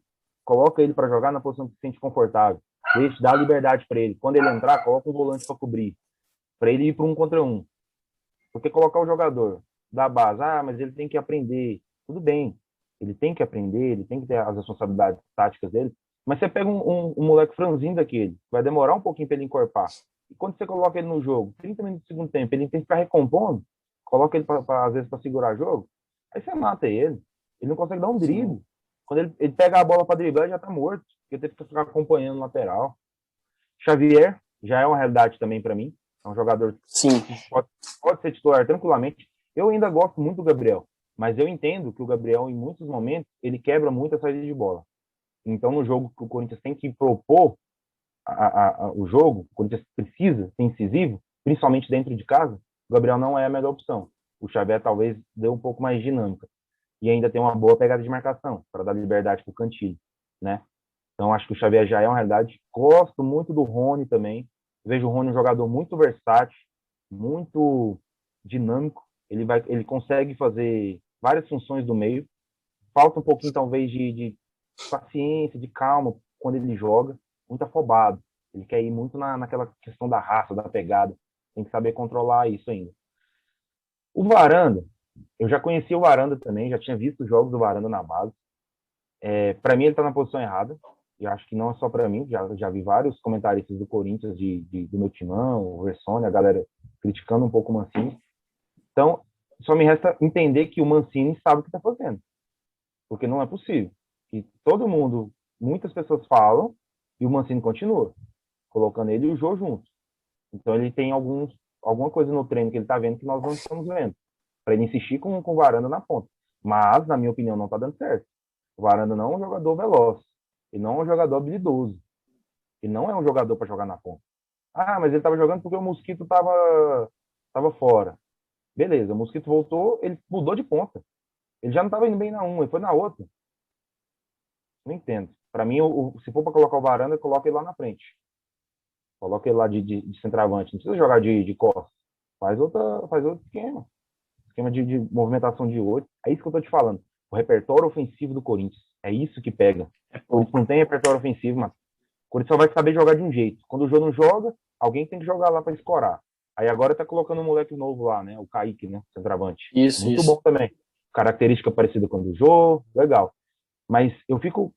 Coloca ele para jogar na posição que se sente confortável. Dá liberdade para ele. Quando ele entrar, coloca um volante para cobrir. Para ele ir para 1 contra 1. Porque colocar o jogador da base, mas ele tem que aprender. Tudo bem, ele tem que aprender, ele tem que ter as responsabilidades táticas dele. Mas você pega um moleque franzinho daquele, vai demorar um pouquinho para ele encorpar. E quando você coloca ele no jogo, 30 minutos do segundo tempo, ele tem que ficar recompondo, coloca ele, às vezes, para segurar o jogo, aí você mata ele. Ele não consegue dar um drible. Quando ele pega a bola para driblar, ele já está morto, porque ele tem que ficar acompanhando o lateral. Xavier já é uma realidade também para mim. É um jogador que pode ser titular tranquilamente. Eu ainda gosto muito do Gabriel, mas eu entendo que o Gabriel, em muitos momentos, ele quebra muito a saída de bola. Então, no jogo que o Corinthians tem que propor o jogo, o Corinthians precisa ser incisivo, principalmente dentro de casa, o Gabriel não é a melhor opção. O Xavier talvez dê um pouco mais de dinâmica. E ainda tem uma boa pegada de marcação, para dar liberdade para o Cantillo, né? Então, acho que o Xavier já é uma realidade. Gosto muito do Rony também. Vejo o Rony um jogador muito versátil, muito dinâmico. Ele consegue fazer várias funções do meio. Falta um pouquinho, talvez, de paciência, de calma quando ele joga. Muito afobado. Ele quer ir muito naquela questão da raça, da pegada. Tem que saber controlar isso ainda. O Varanda, eu já conhecia o Varanda também, já tinha visto os jogos do Varanda na base. Para mim, ele está na posição errada. E acho que não é só para mim, já vi vários comentaristas do Corinthians, do meu timão, o Versone, a galera criticando um pouco o Mancini. Então, só me resta entender que o Mancini sabe o que está fazendo. Porque não é possível. Que todo mundo, muitas pessoas falam, e o Mancini continua, colocando ele e o Jô juntos. Então, ele tem alguma coisa no treino que ele está vendo que nós não estamos vendo, para ele insistir com o Varanda na ponta. Mas, na minha opinião, não está dando certo. O Varanda não é um jogador veloz. Ele não é um jogador habilidoso. Ele não é um jogador para jogar na ponta. Mas ele estava jogando porque o Mosquito estava fora. Beleza, o Mosquito voltou, ele mudou de ponta. Ele já não estava indo bem na uma, ele foi na outra. Não entendo. Para mim, se for para colocar o Varanda, coloca ele lá na frente. Coloca ele lá de centroavante. Não precisa jogar de costas. Faz outro esquema. Esquema de movimentação de olho. É isso que eu tô te falando. O repertório ofensivo do Corinthians. É isso que pega. O Corinthians não tem repertório ofensivo, mas o Corinthians só vai saber jogar de um jeito. Quando o Jô não joga, alguém tem que jogar lá para escorar. Aí agora tá colocando um moleque novo lá, né? O Kaique, né? Centroavante. Isso, Muito isso. bom também. Característica parecida com a do Jô. Legal. Mas eu fico...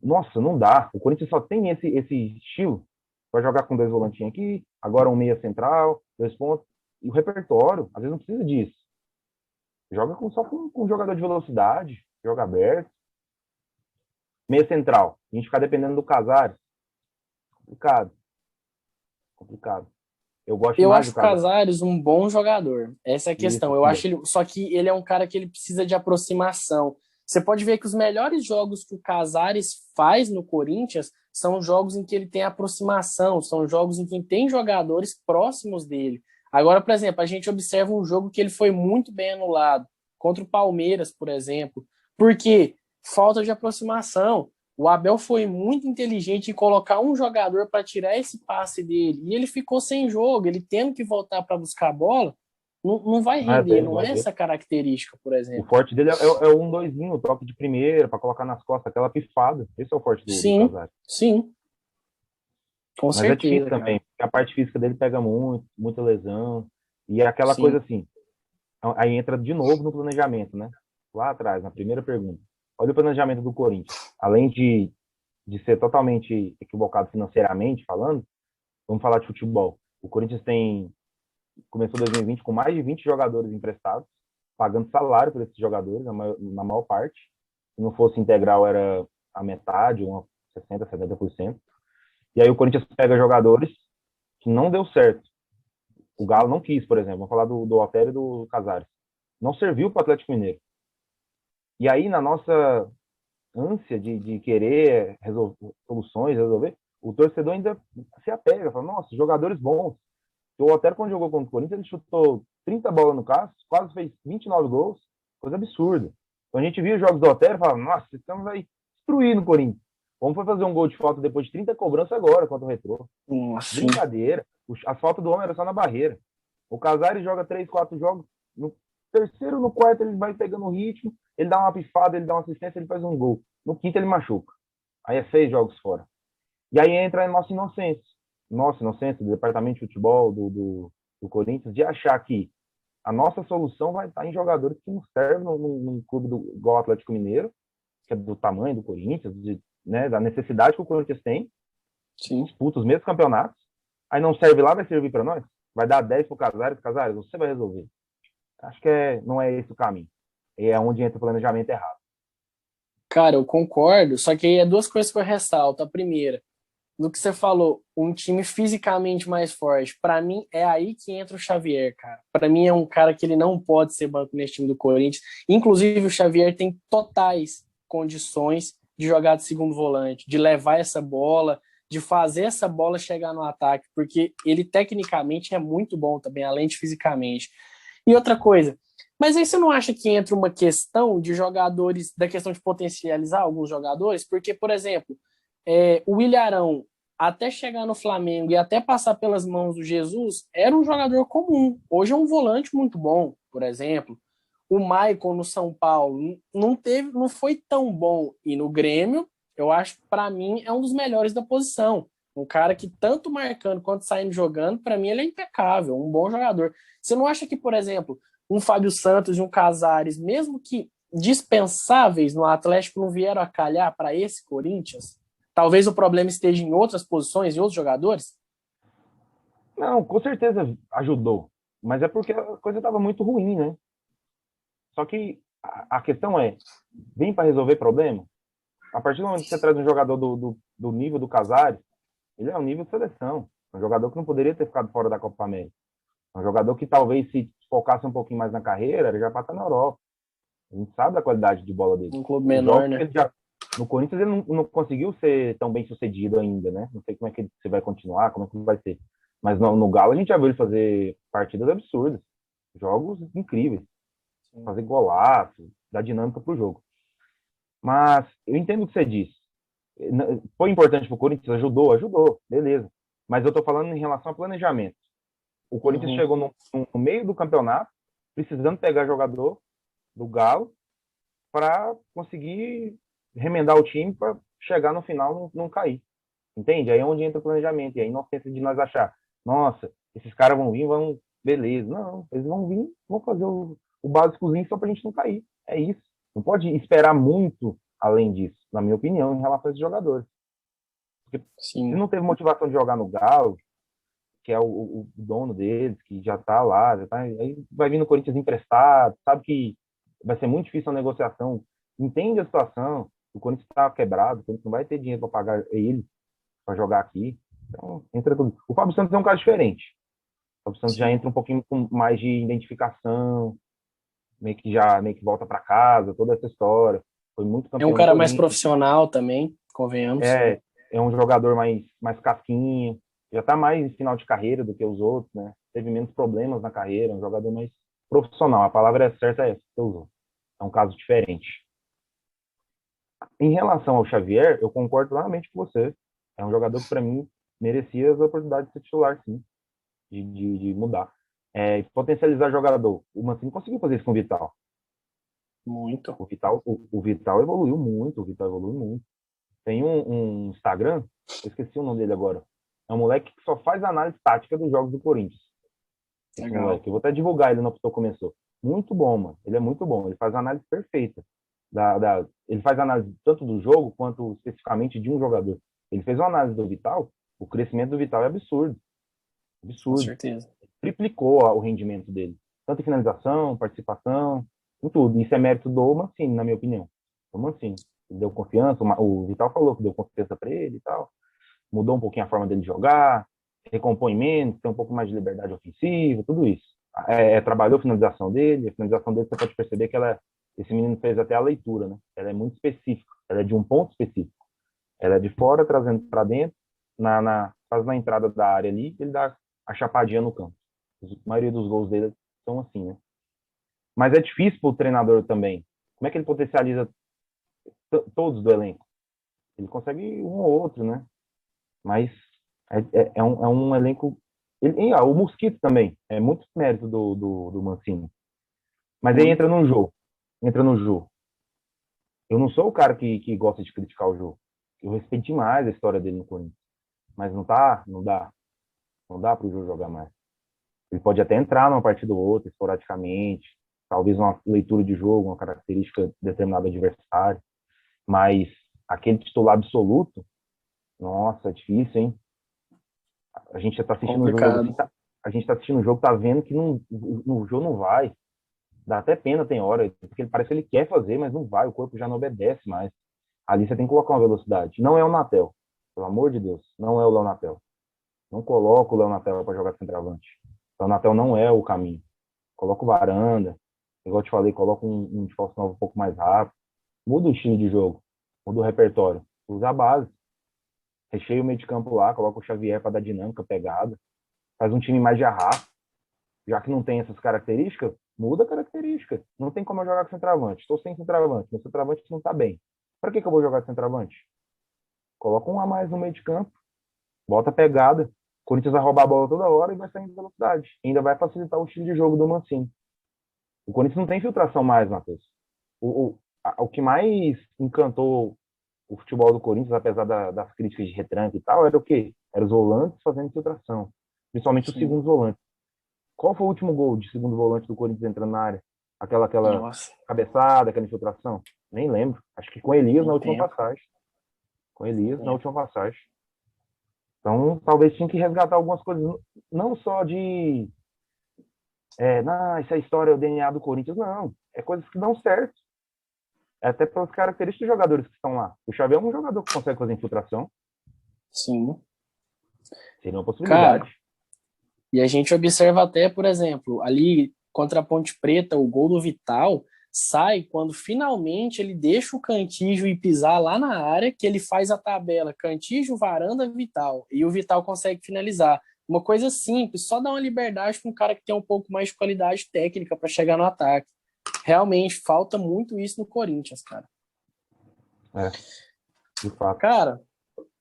Nossa, não dá. O Corinthians só tem esse estilo. Vai jogar com dois volantinhos aqui, agora um meia central, 2 pontos. E o repertório, às vezes não precisa disso. Joga só com um jogador de velocidade, joga aberto. Meia central. A gente ficar dependendo do Casares. Complicado. Complicado. Eu gosto Eu mais acho do o Casares. Casares um bom jogador. Essa é a questão. Isso Eu acho também. ele, só que ele é um cara que ele precisa de aproximação. Você pode ver que os melhores jogos que o Casares faz no Corinthians são jogos em que ele tem aproximação, são jogos em que tem jogadores próximos dele. Agora, por exemplo, a gente observa um jogo que ele foi muito bem anulado, contra o Palmeiras, por exemplo. Por quê? Falta de aproximação. O Abel foi muito inteligente em colocar um jogador para tirar esse passe dele. E ele ficou sem jogo, ele tendo que voltar para buscar a bola, não vai Não é render, dele, não não é é dele. essa característica, por O exemplo. forte dele é o 1-2, o toque de primeira, para colocar nas costas, aquela pifada. Esse é o forte do Sim, Casares. sim, com Mas é difícil certeza, também, cara. porque a parte física dele pega muito, muita lesão. E é aquela coisa Sim. assim, aí entra de novo no planejamento, né? Lá atrás, na primeira pergunta. Olha o planejamento do Corinthians. Além de ser totalmente equivocado financeiramente falando, vamos falar de futebol. O Corinthians começou 2020 com mais de 20 jogadores emprestados, pagando salário por esses jogadores, na maior parte. Se não fosse integral, era a metade, 60%, 70%. E aí o Corinthians pega jogadores que não deu certo. O Galo não quis, por exemplo. Vamos falar do Otero e do Casares. Não serviu para o Atlético Mineiro. E aí, na nossa ânsia de querer resolver, o torcedor ainda se apega, fala, nossa, jogadores bons. O Otero, quando jogou contra o Corinthians, ele chutou 30 bolas no caso, quase fez 29 gols, coisa absurda. Então a gente viu os jogos do Otero e falava, nossa, esse cara vai destruir no Corinthians. Como foi fazer um gol de falta depois de 30 cobranças agora contra o Retrô? Sim. Brincadeira. As faltas do homem era só na barreira. O Casares joga 3, 4 jogos. No terceiro, no quarto, ele vai pegando o ritmo. Ele dá uma pifada, ele dá uma assistência, ele faz um gol. No quinto, ele machuca. Aí é 6 jogos fora. E aí entra a nossa inocência do departamento de futebol do Corinthians, de achar que a nossa solução vai estar em jogadores que não servem num clube igual o Atlético Mineiro, que é do tamanho do Corinthians, né, da necessidade que o Corinthians tem, Sim. disputa os mesmos campeonatos, aí não serve lá, vai servir para nós? Vai dar 10 para o Casares, você vai resolver. Acho que não é esse o caminho. É onde entra o planejamento errado. Cara, eu concordo, só que aí é duas coisas que eu ressalto. A primeira, no que você falou, um time fisicamente mais forte. Para mim, é aí que entra o Xavier, cara. Para mim, é um cara que ele não pode ser banco nesse time do Corinthians. Inclusive, o Xavier tem totais condições de jogar de segundo volante, de levar essa bola, de fazer essa bola chegar no ataque, porque ele tecnicamente é muito bom também, além de fisicamente. E outra coisa, mas aí você não acha que entra uma questão de jogadores, da questão de potencializar alguns jogadores? Porque, por exemplo, o Ilharão, até chegar no Flamengo e até passar pelas mãos do Jesus, era um jogador comum. Hoje é um volante muito bom, por exemplo. O Maicon no São Paulo não foi tão bom. E no Grêmio, eu acho que para mim é um dos melhores da posição. Um cara que tanto marcando quanto saindo jogando, para mim ele é impecável, um bom jogador. Você não acha que, por exemplo, um Fábio Santos e um Casares, mesmo que dispensáveis no Atlético, não vieram a calhar para esse Corinthians? Talvez o problema esteja em outras posições, em outros jogadores? Não, com certeza ajudou. Mas é porque a coisa estava muito ruim, né? Só que a questão é, vem para resolver problema? A partir do momento que você traz um jogador do nível do Casares, ele é um nível de seleção. Um jogador que não poderia ter ficado fora da Copa América. Um jogador que talvez se focasse um pouquinho mais na carreira, ele já para estar na Europa. A gente sabe da qualidade de bola dele. Um clube Os menor, jogos que né? ele já... No Corinthians ele não conseguiu ser tão bem sucedido ainda, né? Não sei como é que ele vai continuar, como é que vai ser. Mas no Galo a gente já viu ele fazer partidas absurdas. Jogos incríveis. fazer golaço, dar dinâmica pro jogo. Mas eu entendo o que você disse. Foi importante pro Corinthians? Ajudou, beleza. Mas eu tô falando em relação a planejamento. O Corinthians Uhum. chegou no meio do campeonato, precisando pegar jogador do Galo para conseguir remendar o time para chegar no final não cair. Entende? Aí é onde entra o planejamento. E aí a inocência de nós achar, nossa, esses caras vão vir, vão, beleza. Não, eles vão vir, vão fazer o básicozinho só pra gente não cair. É isso. Não pode esperar muito além disso, na minha opinião, em relação a esses jogadores. Porque se Sim. não teve motivação de jogar no Galo, que é o dono deles, que já tá lá, aí vai vir no Corinthians emprestado, sabe que vai ser muito difícil a negociação. Entende a situação, o Corinthians está quebrado, o Corinthians não vai ter dinheiro para pagar ele para jogar aqui. Então, entra tudo. O Fábio Santos é um caso diferente. O Fábio Santos já Sim. entra um pouquinho com mais de identificação, meio que volta para casa, toda essa história. Foi muito É um campeão no cara mais Corinthians. profissional também, convenhamos. É um jogador mais casquinha, já está mais em final de carreira do que os outros, né? Teve menos problemas na carreira, um jogador mais profissional. A palavra certa é essa que você usou. É um caso diferente. Em relação ao Xavier, eu concordo plenamente com você. É um jogador que, para mim, merecia as oportunidades de ser titular, sim, de mudar. Potencializar jogador. O Mancini conseguiu fazer isso com o Vital. Muito. O Vital evoluiu muito, o Vital evoluiu muito. Tem um Instagram, eu esqueci o nome dele agora. É um moleque que só faz análise tática dos jogos do Corinthians. Esse Legal. moleque. Eu vou até divulgar ele no Apitão Começou. Muito bom, mano. Ele é muito bom. Ele faz análise perfeita. Ele faz análise tanto do jogo quanto especificamente de um jogador. Ele fez uma análise do Vital. O crescimento do Vital é absurdo. Com Absurdo. certeza. Triplicou o rendimento dele. Tanto em finalização, participação, em tudo. Isso é mérito do Mancini, na minha opinião. O Mancini. Ele deu confiança. O Vital falou que deu confiança para ele e tal. Mudou um pouquinho a forma dele jogar, recompõe menos, tem um pouco mais de liberdade ofensiva, tudo isso. Trabalhou a finalização dele, a finalização dele você pode perceber que esse menino fez até a leitura, né? Ela é muito específica, ela é de um ponto específico. Ela é de fora, trazendo para dentro, faz na entrada da área ali, ele dá a chapadinha no campo. A maioria dos gols dele são assim, né? Mas é difícil para o treinador também. Como é que ele potencializa todos do elenco? Ele consegue um ou outro, né? Mas é um elenco. O Mosquito também. É muito mérito do Mancini. Mas aí Muito. Entra no jogo. Eu não sou o cara que gosta de criticar o jogo. Eu respeito demais a história dele no Corinthians. Mas não tá, não dá. Não dá para o jogo jogar mais. Ele pode até entrar numa partida ou outra, esporadicamente. Talvez uma leitura de jogo, uma característica de determinado adversário. Mas aquele titular absoluto, nossa, é difícil, hein? A gente já tá assistindo o jogo assim, Complicado. a gente tá assistindo o jogo, tá vendo que no jogo não vai. Dá até pena, tem hora, porque ele parece que ele quer fazer, mas não vai, o corpo já não obedece mais. Ali você tem que colocar uma velocidade. Não é o Natel, pelo amor de Deus, não é o Léo Natel. Não coloca o Léo Natel para jogar centroavante. O Natel não é o caminho. Coloca o Varanda, igual eu te falei, coloca um de falso novo um pouco mais rápido. Muda o estilo de jogo, muda o repertório. Usa a base. Recheia o meio de campo lá, coloca o Xavier para dar dinâmica, pegada. Faz um time mais de arrasto. Já que não tem essas características, muda a característica. Não tem como eu jogar com centroavante. Estou sem centroavante. Meu centroavante não está bem. Para que eu vou jogar com centroavante? Coloca um a mais no meio de campo. Bota a pegada. O Corinthians vai roubar a bola toda hora e vai sair em velocidade. E ainda vai facilitar o estilo de jogo do Mancini. O Corinthians não tem filtração mais, Matheus. O que mais encantou o futebol do Corinthians, apesar das críticas de retranca e tal, era o quê? Era os volantes fazendo infiltração. Principalmente os Sim. segundos volantes. Qual foi o último gol de segundo volante do Corinthians entrando na área? Aquela Nossa. cabeçada, aquela infiltração? Nem lembro. Acho que com Elias Tem na última tempo. passagem. Com Elias na Tempo. última passagem. Então, talvez tinha que resgatar algumas coisas, não só de não, essa história é o DNA do Corinthians, não. É coisas que dão certo. É até pelas características dos jogadores que estão lá. O Xavier é um jogador que consegue fazer infiltração. Sim. Seria uma Cara, possibilidade. e a gente observa até, por exemplo, ali contra a Ponte Preta, o gol do Vital sai quando finalmente ele deixa o Cantígio ir pisar lá na área, que ele faz a tabela Cantígio, Varanda, Vital, e o Vital consegue finalizar. Uma coisa simples, só dar uma liberdade para um cara que tem um pouco mais de qualidade técnica para chegar no ataque. realmente falta muito isso no Corinthians, cara. De fato. Cara,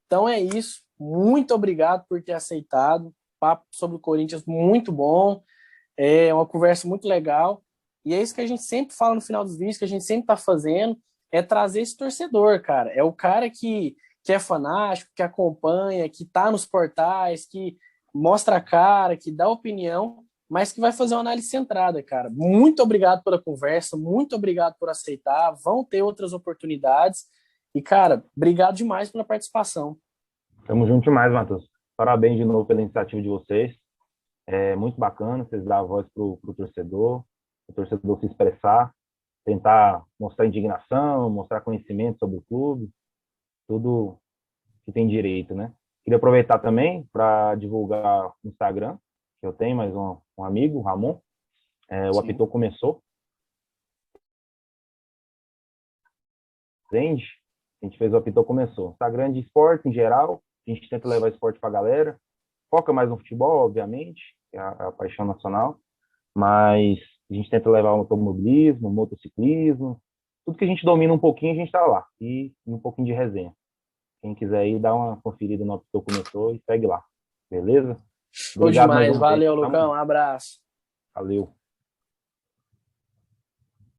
então é isso. Muito obrigado por ter aceitado. Papo sobre o Corinthians muito bom. É uma conversa muito legal. E é isso que a gente sempre fala no final dos vídeos, que a gente sempre tá fazendo, é trazer esse torcedor, cara. É o cara que é fanático, que acompanha, que tá nos portais, que mostra a cara, que dá opinião, mas que vai fazer uma análise centrada, cara. Muito obrigado pela conversa, muito obrigado por aceitar. Vão ter outras oportunidades. E, cara, obrigado demais pela participação. Tamo junto demais, Matheus. Parabéns de novo pela iniciativa de vocês. É muito bacana vocês dar a voz pro o torcedor se expressar, tentar mostrar indignação, mostrar conhecimento sobre o clube, tudo que tem direito, né? Queria aproveitar também para divulgar o Instagram, que eu tenho mais um amigo, o Ramon. O Apitou começou. Entende? A gente fez o Apitou começou. Instagram de esporte em geral, a gente tenta levar esporte para a galera. Foca mais no futebol, obviamente, que é a paixão nacional, mas a gente tenta levar o automobilismo, o motociclismo, tudo que a gente domina um pouquinho, a gente está lá. E um pouquinho de resenha. Quem quiser ir, dá uma conferida no Apitou Começou e segue lá. Beleza? Show Obrigado mais demais. uma vez. Valeu, Lucão. Um abraço. Valeu.